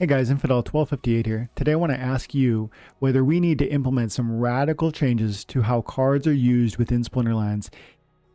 Hey guys, Infidel 1258 here. Today I want to ask you whether we need to implement some radical changes to how cards are used within Splinterlands.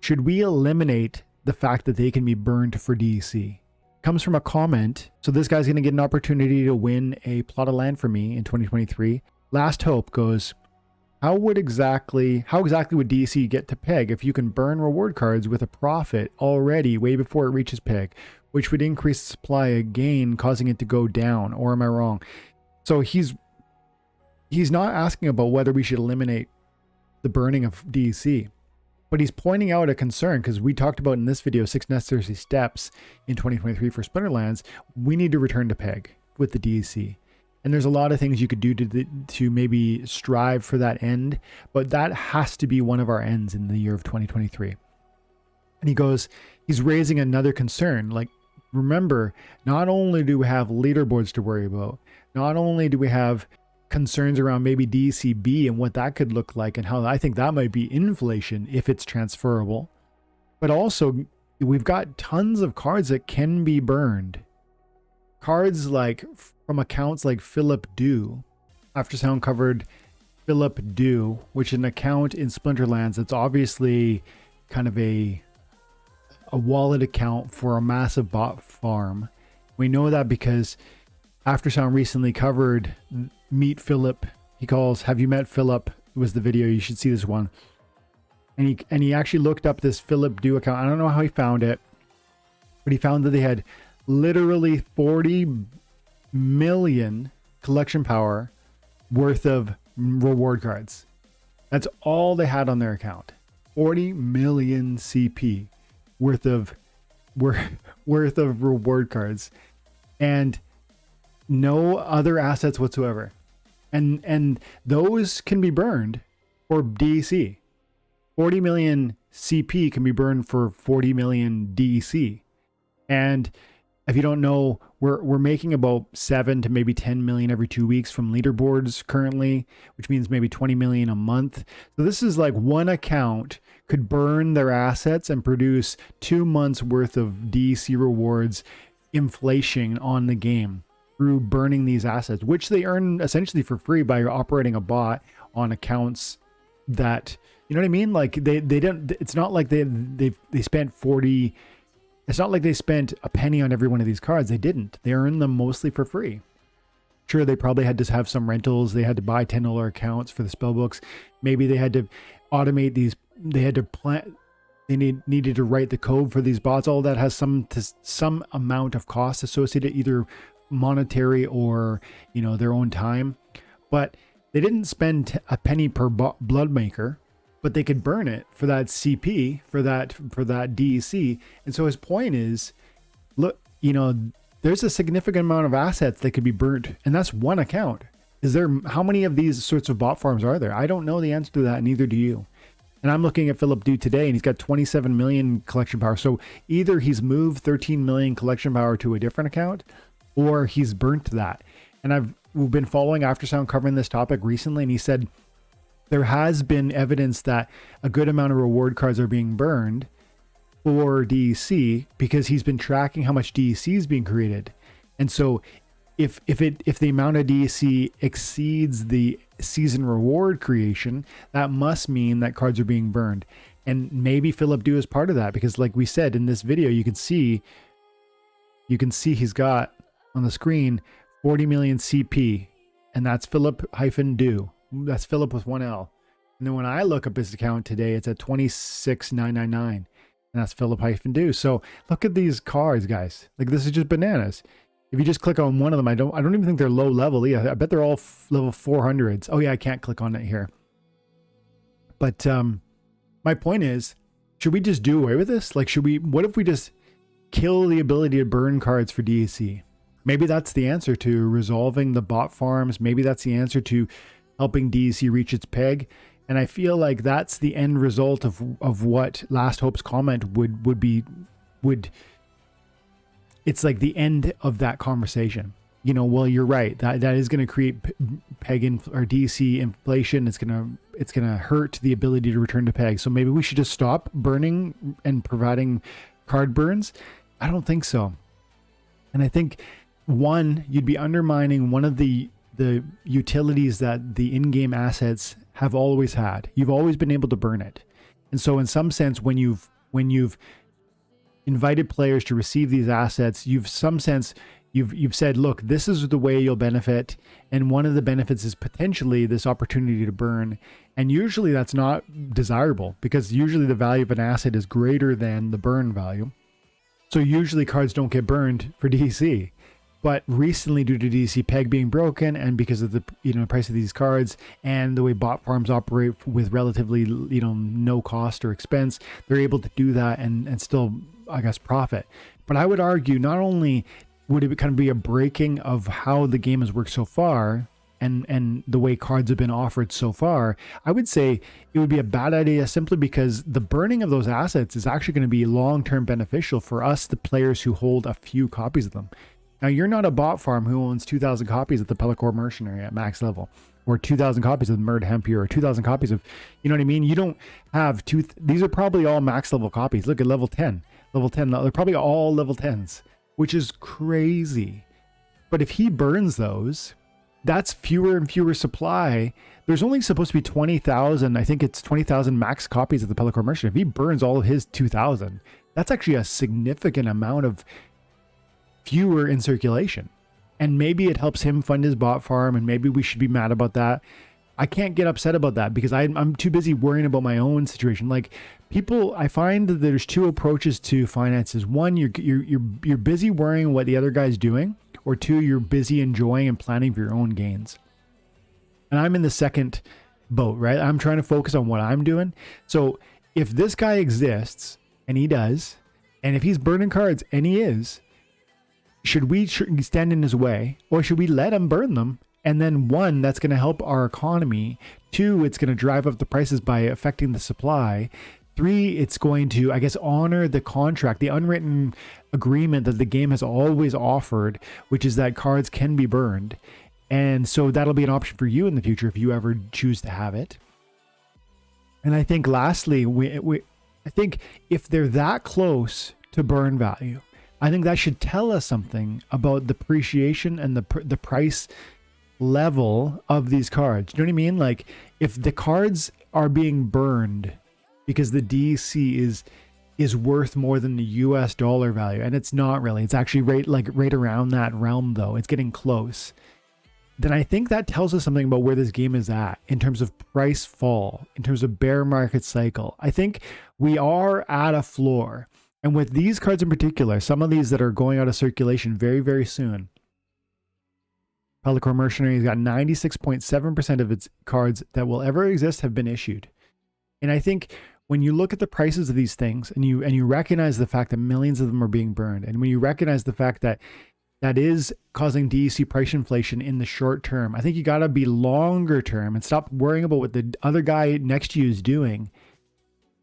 Should we eliminate the fact that they can be burned for DEC? Comes from a comment. So this guy's going to get an opportunity to win a plot of land for me in 2023. Last Hope goes, how exactly would DEC get to peg if you can burn reward cards with a profit already way before it reaches peg, which would increase supply again, causing it to go down? Or am I wrong? So he's not asking about whether we should eliminate the burning of DEC, but he's pointing out a concern, because we talked about in this video 6 necessary steps in 2023 for Splinterlands. We need to return to peg with the DEC. And there's a lot of things you could do to maybe strive for that end, but that has to be one of our ends in the year of 2023. And he goes, he's raising another concern. Like, remember, not only do we have leaderboards to worry about, not only do we have concerns around maybe DCB and what that could look like and how I think that might be inflation if it's transferable, but also we've got tons of cards that can be burned. Cards like from accounts like Philip Dew. Aftersound covered Philip Dew, which is an account in Splinterlands that's obviously kind of a wallet account for a massive bot farm. We know that because Aftersound recently covered Meet Philip. He calls Have You Met Philip? It was the video. You should see this one. And he actually looked up this Philip Dew account. I don't know how he found it, but he found that they had literally 40 million collection power worth of reward cards. That's all they had on their account. 40 million CP worth of reward cards, and no other assets whatsoever. And those can be burned for DEC. 40 million CP can be burned for 40 million DEC. And if you don't know, we're making about 7 to maybe 10 million every 2 weeks from leaderboards currently, which means maybe 20 million a month. So this is like one account could burn their assets and produce 2 months worth of DEC rewards inflation on the game through burning these assets, which they earn essentially for free by operating a bot on accounts that, you know what I mean? Like they don't, it's not like they spent 40. It's not like they spent a penny on every one of these cards. They didn't. They earned them mostly for free. Sure, they probably had to have some rentals. They had to buy $10 accounts for the spellbooks. Maybe they had to automate these. They had to plant. They needed to write the code for these bots. All that has some amount of cost associated, either monetary or their own time. But they didn't spend a penny per blood maker. But they could burn it for that CP, for that DEC. And so his point is, look, there's a significant amount of assets that could be burnt, and that's one account. How many of these sorts of bot farms are there? I don't know the answer to that, neither do you. And I'm looking at Philip Dew today, and he's got 27 million collection power. So either he's moved 13 million collection power to a different account, or he's burnt that. And we've been following Aftersound covering this topic recently, and he said there has been evidence that a good amount of reward cards are being burned for DEC because he's been tracking how much DEC is being created. And so if the amount of DEC exceeds the season reward creation, that must mean that cards are being burned. And maybe Philip Dew is part of that, because like we said in this video, you can see he's got on the screen 40 million CP, and that's Philip-Dew. That's Philip with one L. And then when I look up his account today, it's at 26,999. And that's Philip-Dew. So look at these cards, guys. Like, this is just bananas. If you just click on one of them, I don't even think they're low level. Yeah, I bet they're all level 400s. Oh yeah, I can't click on it here. But my point is, should we just do away with this? Like, what if we just kill the ability to burn cards for DEC? Maybe that's the answer to resolving the bot farms. Maybe that's the answer to helping DEC reach its peg. And I feel like that's the end result of what Last Hope's comment would it's like the end of that conversation. Well, you're right. That is going to create peg or DEC inflation. It's going to hurt the ability to return to peg. So maybe we should just stop burning and providing card burns. I don't think so. And I think one, you'd be undermining one of the utilities that the in-game assets have always had. You've always been able to burn it. And so in some sense, when you've invited players to receive these assets, you've said, look, this is the way you'll benefit. And one of the benefits is potentially this opportunity to burn. And usually that's not desirable, because usually the value of an asset is greater than the burn value. So usually cards don't get burned for DEC. But recently, due to DEC peg being broken, and because of the price of these cards and the way bot farms operate with relatively no cost or expense, they're able to do that and still, I guess, profit. But I would argue not only would it kind of be a breaking of how the game has worked so far and the way cards have been offered so far, I would say it would be a bad idea simply because the burning of those assets is actually going to be long-term beneficial for us, the players who hold a few copies of them. Now, you're not a bot farm who owns 2,000 copies of the Pellicore Mercenary at max level, or 2,000 copies of the Murd Hempier, or 2,000 copies of, you know what I mean? You don't have these are probably all max level copies. Look at level 10. Level 10, they're probably all level 10s, which is crazy. But if he burns those, that's fewer and fewer supply. There's only supposed to be 20,000, I think it's 20,000 max copies of the Pellicore Mercenary. If he burns all of his 2,000, that's actually a significant amount of fewer in circulation, and maybe it helps him fund his bot farm, and maybe we should be mad about that. I can't get upset about that because I'm too busy worrying about my own situation. Like, people, I find that there's two approaches to finances. One, you're busy worrying what the other guy's doing, or two, you're busy enjoying and planning for your own gains. And I'm in the second boat, right? I'm trying to focus on what I'm doing. So if this guy exists, and he does, and if he's burning cards, and he is, should we stand in his way, or should we let him burn them? And then one, that's going to help our economy. Two, it's going to drive up the prices by affecting the supply. Three, it's going to, I guess, honor the contract, the unwritten agreement that the game has always offered, which is that cards can be burned. And so that'll be an option for you in the future if you ever choose to have it. And I think lastly, I think if they're that close to burn value, I think that should tell us something about the appreciation and the price level of these cards. You know what I mean? Like, if the cards are being burned because the DEC is worth more than the US dollar value, and it's not really, it's actually right around that realm though, it's getting close, then I think that tells us something about where this game is at in terms of price fall, in terms of bear market cycle. I think we are at a floor. And with these cards in particular, some of these that are going out of circulation very, very soon, Pellicore Mercenary has got 96.7% of its cards that will ever exist have been issued. And I think when you look at the prices of these things and you recognize the fact that millions of them are being burned, and when you recognize the fact that that is causing DEC price inflation in the short term, I think you got to be longer term and stop worrying about what the other guy next to you is doing,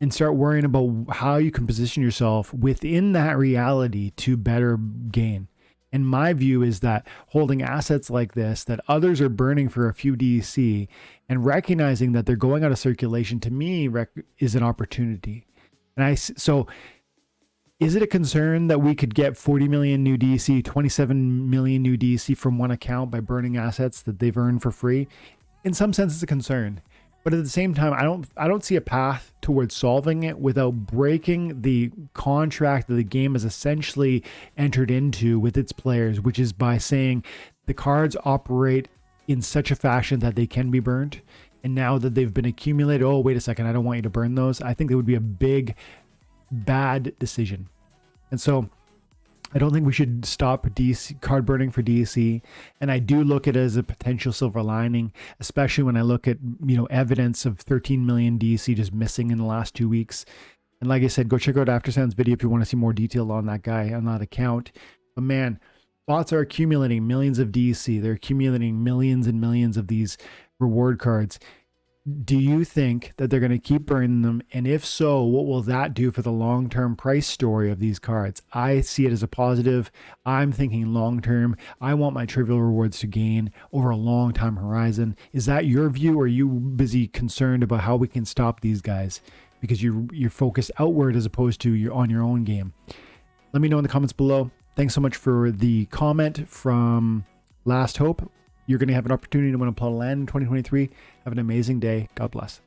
and start worrying about how you can position yourself within that reality to better gain. And my view is that holding assets like this that others are burning for a few DEC and recognizing that they're going out of circulation, to me, is an opportunity. And so is it a concern that we could get 40 million new DEC, 27 million new DEC from one account by burning assets that they've earned for free? In some sense, it's a concern. But at the same time, I don't see a path towards solving it without breaking the contract that the game has essentially entered into with its players, which is by saying the cards operate in such a fashion that they can be burned. And now that they've been accumulated, oh, wait a second, I don't want you to burn those. I think that would be a big, bad decision. And so I don't think we should stop DEC, card burning for DEC. And I do look at it as a potential silver lining, especially when I look at, evidence of 13 million DEC just missing in the last 2 weeks. And like I said, go check out Aftersound's video if you want to see more detail on that guy, on that account. But man, bots are accumulating millions of DEC. They're accumulating millions and millions of these reward cards. Do you think that they're going to keep burning them? And if so, what will that do for the long-term price story of these cards? I see it as a positive. I'm thinking long-term. I want my trivial rewards to gain over a long time horizon. Is that your view, or are you busy concerned about how we can stop these guys because you're focused outward as opposed to you're on your own game? Let me know in the comments below. Thanks so much for the comment from Last Hope. You're going to have an opportunity to win a plot of land in 2023. Have an amazing day. God bless.